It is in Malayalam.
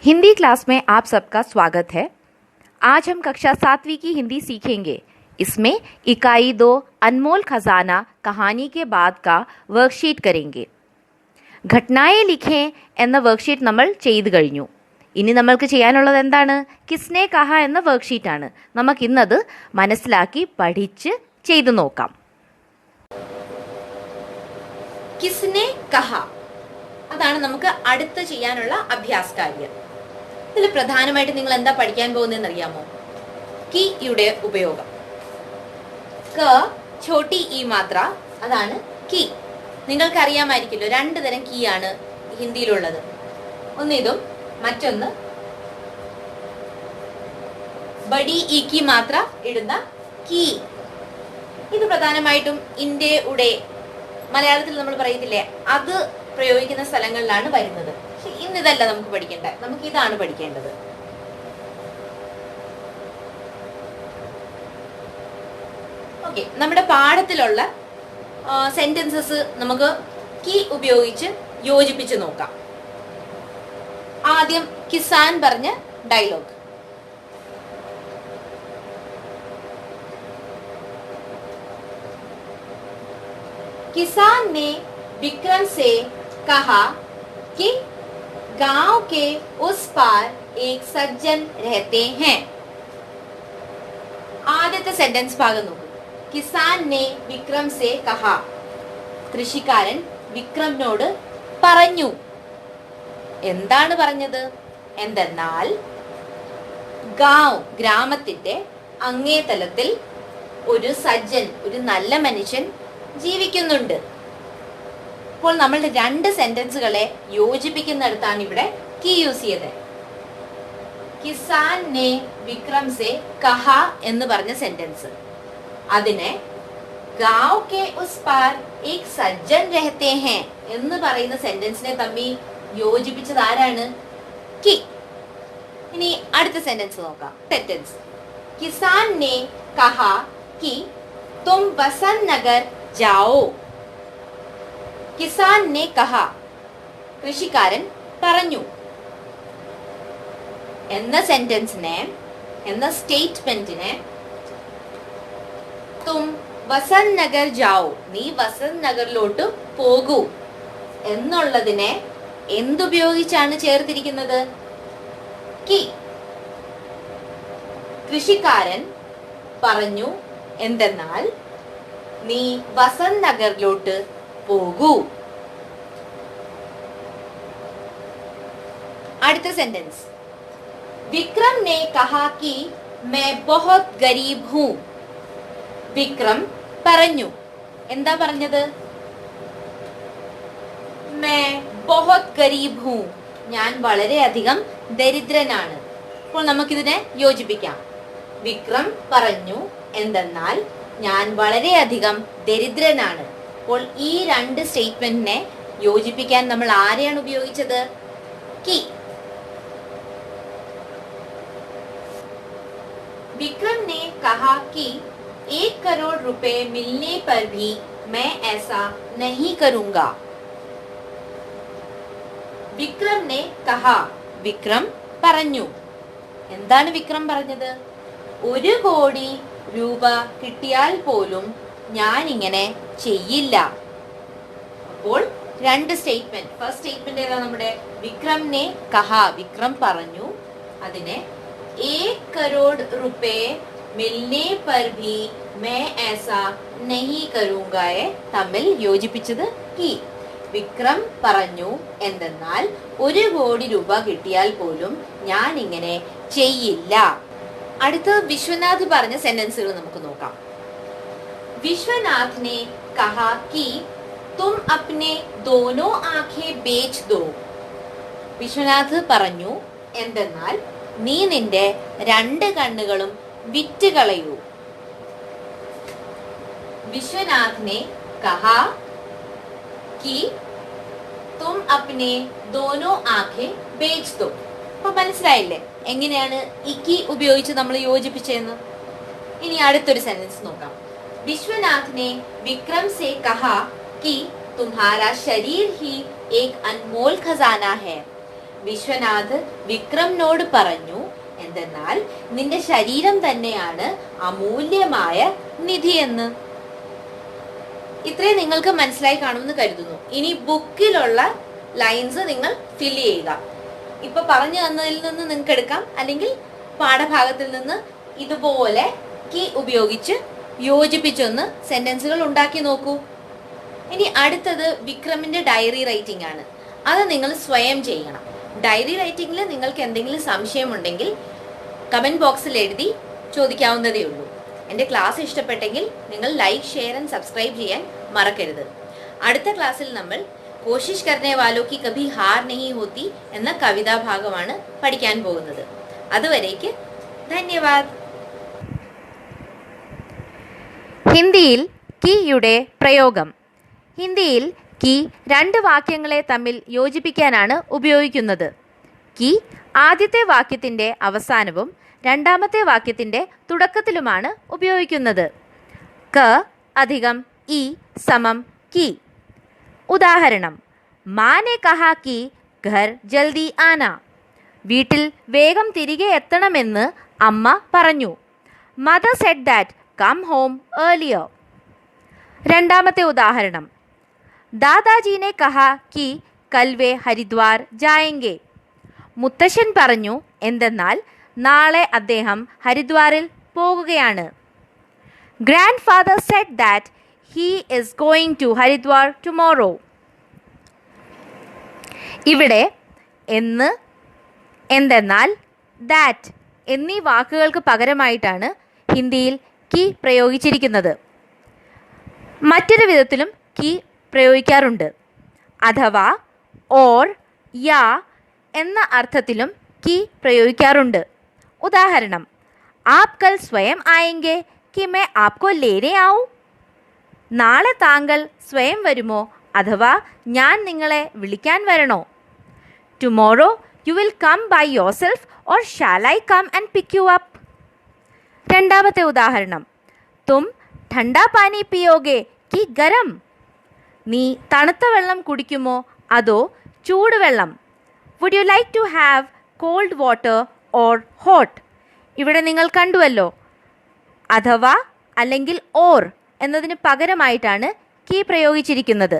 हिंदी क्लास में आप सबका स्वागत है। आज हम कक्षा 7वीं की हिंदी सीखेंगे। इसमें इकाई 2 अनमोल खजाना कहानी के बाद का വർക്ക്ഷീറ്റ് करेंगे। ഘട്ടനായെ ലിഖേं എന്ന വർക്ക്ഷീറ്റ് നമ്മൾ ചെയ്തു കഴിഞ്ഞു. ഇനി നമ്മൾക്ക് ചെയ്യാനുള്ളത് എന്താണ്? കിസ്നെ കഹ എന്ന വർക്ക്ഷീറ്റ് ആണ്. നമുക്ക് ഇന്നത് മനസ്സിലാക്കി പഠിച്ച് ചെയ്തു നോക്കാം. കിസ്നെ കഹ അതാണ് നമുക്ക് അടുത്ത് ചെയ്യാനുള്ള അഭ്യാസ കാര്യം. ഇതിൽ പ്രധാനമായിട്ട് നിങ്ങൾ എന്താ പഠിക്കാൻ പോകുന്നതെന്ന് അറിയാമോ? കീയുടെ ഉപയോഗം. ക ഛോട്ടി ഈ മാത്ര അതാണ് കീ. നിങ്ങൾക്ക് അറിയാമായിരിക്കുമല്ലോ, രണ്ട് തരം കീ ആണ് ഹിന്ദിയിലുള്ളത്. ഒന്ന് ഇതും മറ്റൊന്ന് ബഡി ഈ കീ മാത്ര ഇടുന്ന കീ. ഇത് പ്രധാനമായിട്ടും ഇന്റെ ഉടെ മലയാളത്തിൽ നമ്മൾ പറയത്തില്ലേ, അത് പ്രയോഗിക്കുന്ന സ്ഥലങ്ങളിലാണ് വരുന്നത്. പക്ഷെ ഇന്നിതല്ല നമുക്ക് പഠിക്കേണ്ടത്, നമുക്ക് ഇതാണ് പഠിക്കേണ്ടത്. ഓക്കെ, നമ്മുടെ പാഠത്തിലുള്ള സെന്റൻസസ് നമുക്ക് കീ ഉപയോഗിച്ച് യോജിപ്പിച്ച് നോക്കാം. ആദ്യം കിസാൻ പറഞ്ഞ ഡയലോഗ്. किसान ने विक्रम से कहा कि गांव के उस पार एक सज्जन रहते हैं. ആദ്യത്തെ സെന്റൻസ് ഭാഗം നോക്കൂ. കിസാൻ ने विक्रम से कहा, കൃഷിക്കാരൻ വിക്രമിനോട് പറഞ്ഞു. എന്താണ് പറഞ്ഞത്? എന്തെന്നാൽ ഗാവ് ഗ്രാമത്തിന്റെ അങ്ങേ തലത്തിൽ ഒരു സജ്ജൻ, ഒരു നല്ല മനുഷ്യൻ ജീവിക്കുന്നുണ്ട്. ഇപ്പോൾ നമ്മളുടെ രണ്ട് സെന്റൻസുകളെ യോജിപ്പിക്കുന്നിടത്താണ് ഇവിടെ കീ യൂസ് ചെയ്തത്. കിസാൻ നെ വിക്രം സെ കഹ എന്ന് പറഞ്ഞ സെന്റൻസ്, അതിനെ ഗാവ് കെ ഉസ് പാർ ഏക് സജ്ജൻ രഹത്തെ ഹെ എന്ന് പറയുന്ന സെന്റൻസിനെ തമ്മിൽ യോജിപ്പിച്ചത് ആരാണ്? കീ. ഇനി അടുത്ത സെന്റൻസ് നോക്കാം. സെന്റൻസ് കിസാൻ നെ കഹ കി തും വസന്ത് നഗർ ജാओ. കിസാൻ നെ കഹ, കൃഷിക്കാരൻ പറഞ്ഞു എന്ന സെന്റൻസിനെ, എന്ന സ്റ്റേറ്റ്മെന്റിനെ തും വസന്ത് നഗർ ജാओ, നീ വസന്ത് നഗറിലോട്ട് പോകൂ എന്നുള്ളതിനെ എന്തുപയോഗിച്ചാണ് ചേർത്തിരിക്കുന്നത്? കി. കൃഷിക്കാരൻ പറഞ്ഞു എന്തെന്നാൽ നീ വസന്ത് നഗറിലോട്ട് പോകൂ. അടുത്ത സെന്റൻസ് വിക്രം ने कहा कि मैं बहुत गरीब हूं. വിക്രം പറഞ്ഞു. എന്താ പറഞ്ഞത്? मैं बहुत गरीब हूं, ഞാൻ വളരെയധികം ദരിദ്രനാണ്. അപ്പോൾ നമുക്കിതിനെ യോജിപ്പിക്കാം. വിക്രം പറഞ്ഞു എന്തെന്നാൽ ഞാൻ വളരെയധികം ദരിദ്രനാണ്. അപ്പോൾ ഈ രണ്ട് സ്റ്റേറ്റ്മെന്റിനെ യോജിപ്പിക്കാൻ നമ്മൾ ആരെയാണ് ഉപയോഗിച്ചത്? കി. विक्रम ने कहा कि 1 करोड़ रुपए मिलने पर भी मैं ऐसा नहीं करूंगा. വിക്രം ने कहा, വിക്രം പറഞ്ഞു. എന്താണ് വിക്രം പറഞ്ഞത്? 1 കോടി രൂപ കിട്ടിയാൽ പോലും ഞാൻ ഇങ്ങനെ ചെയ്യില്ല. അപ്പോൾ രണ്ട് സ്റ്റേറ്റ്മെന്റ്. ഫസ്റ്റ് സ്റ്റേറ്റ്മെന്റ് ഏതാ നമ്മുടെ? വിക്രം ने कहा, വിക്രം പറഞ്ഞു. അതിനെ 1 करोड़ रुपए मिलने पर भी मैं ऐसा नहीं करूंगा തമ്മിൽ യോജിപ്പിച്ചത് കി. വിക്രം പറഞ്ഞു എന്തെന്നാൽ 1 കോടി രൂപ കിട്ടിയാൽ പോലും ഞാൻ ഇങ്ങനെ ചെയ്യില്ല. അടുത്ത വിശ്വനാഥ് പറഞ്ഞ സെന്റൻസുകൾ നമുക്ക് നോക്കാം. വിശ്വനാഥ് ने कहा कि तुम अपने दोनों आंखें बेच दो. വിശ്വനാഥ് പറഞ്ഞു എന്തെന്നാൽ നീ നിന്റെ രണ്ട് കണ്ണുകളും വിറ്റ് കളയൂ. വിശ്വനാഥ് ने कहा कि तुम अपने दोनों आंखें बेच दो. അപ്പൊ മനസ്സിലായില്ലേ എങ്ങനെയാണ് ഈ കീ ഉപയോഗിച്ച് നമ്മൾ യോജിപ്പിച്ചതെന്ന്? ഇനി അടുത്തൊരു സെന്റൻസ് നോക്കാം. വിശ്വനാഥ് ने विक्रम से कहा कि तुम्हारा शरीर ही एक अनमोल खजाना है. വിശ്വനാഥ് വിക്രമിനോട് പറഞ്ഞു, എന്തെന്നാൽ നിന്റെ ശരീരം തന്നെയാണ് അമൂല്യമായ നിധിയെന്ന്. ഇത്രയും നിങ്ങൾക്ക് മനസ്സിലായി കാണുമെന്ന് കരുതുന്നു. ഇനി ബുക്കിലുള്ള ലൈൻസ് നിങ്ങൾ ഫില്ല് ചെയ്യുക. ഇപ്പൊ പറഞ്ഞു തന്നതിൽ നിന്ന് നിങ്ങൾക്ക് എടുക്കാം, അല്ലെങ്കിൽ പാഠഭാഗത്തിൽ നിന്ന് ഇതുപോലെ കീ ഉപയോഗിച്ച് യോജിപ്പിച്ചൊന്ന് സെന്റൻസുകൾ ഉണ്ടാക്കി നോക്കൂ. ഇനി അടുത്തത് വിക്രമിന്റെ ഡയറി റൈറ്റിംഗ് ആണ്. അത് നിങ്ങൾ സ്വയം ചെയ്യണം. ഡയറി റൈറ്റിംഗിൽ നിങ്ങൾക്ക് എന്തെങ്കിലും സംശയമുണ്ടെങ്കിൽ കമന്റ് ബോക്സിൽ എഴുതി ചോദിക്കാവുന്നതേ ഉള്ളൂ. എൻ്റെ ക്ലാസ് ഇഷ്ടപ്പെട്ടെങ്കിൽ നിങ്ങൾ ലൈക്ക്, ഷെയർ ആൻഡ് സബ്സ്ക്രൈബ് ചെയ്യാൻ മറക്കരുത്. അടുത്ത ക്ലാസ്സിൽ നമ്മൾ കോശിഷ് കർനെ വാലോ കി കഭി ഹാർ നഹീ ഹോത്തി എന്ന കവിതാഭാഗമാണ് പഠിക്കാൻ പോകുന്നത്. അതുവരേക്ക് ധന്യവാദ്. ഹിന്ദിയിൽ കീയുടെ പ്രയോഗം. ഹിന്ദിയിൽ കീ രണ്ട് വാക്യങ്ങളെ തമ്മിൽ യോജിപ്പിക്കാനാണ് ഉപയോഗിക്കുന്നത്. കീ ആദ്യത്തെ വാക്യത്തിൻ്റെ അവസാനവും രണ്ടാമത്തെ വാക്യത്തിൻ്റെ തുടക്കത്തിലുമാണ് ഉപയോഗിക്കുന്നത്. ക അധികം ഇ സമം കീ. ഉദാഹരണം: മാനെ കഹാ കി ഘർ ജൽദി ആന. വീട്ടിൽ വേഗം തിരികെ എത്തണമെന്ന് അമ്മ പറഞ്ഞു. Mother said that come home earlier. രണ്ടാമത്തെ ഉദാഹരണം: ദാദാജീനെ കഹാ കി കൽ വേ ഹരിദ്വാർ ജായെങ്കെ. മുത്തശ്ശൻ പറഞ്ഞു, എന്തെന്നാൽ നാളെ അദ്ദേഹം ഹരിദ്വാറിൽ പോകുകയാണ്. Grandfather said that he is going to Haridwar tomorrow. ഇവിടെ എന്ന്, എന്തെന്നാൽ, ദാറ്റ് എന്നീ വാക്കുകൾക്ക് പകരമായിട്ടാണ് ഹിന്ദിയിൽ കീ പ്രയോഗിച്ചിരിക്കുന്നത്. മറ്റൊരു വിധത്തിലും കീ പ്രയോഗിക്കാറുണ്ട്. അഥവാ ഓർ, യാ എന്ന അർത്ഥത്തിലും കീ പ്രയോഗിക്കാറുണ്ട്. ഉദാഹരണം: ആപ് കൽ സ്വയം ആയെങ്കെ കി മേ ആപ്കോ ലേനെ ആവും. നാളെ താങ്കൾ സ്വയം വരുമോ, അഥവാ ഞാൻ നിങ്ങളെ വിളിക്കാൻ വരണോ? Tomorrow you will come by yourself or shall I come and pick you up. രണ്ടാമത്തെ ഉദാഹരണം: തും ഠണ്ടാ പാനി പിയോഗെ കി ഗരം. നീ തണുത്ത വെള്ളം കുടിക്കുമോ അതോ ചൂടുവെള്ളം? Would you like to have cold water or hot? ഇവിടെ നിങ്ങൾ കണ്ടുവല്ലോ, അഥവാ അല്ലെങ്കിൽ ഓർ എന്നതിന് പകരമായിട്ടാണ് കീ പ്രയോഗിച്ചിരിക്കുന്നത്.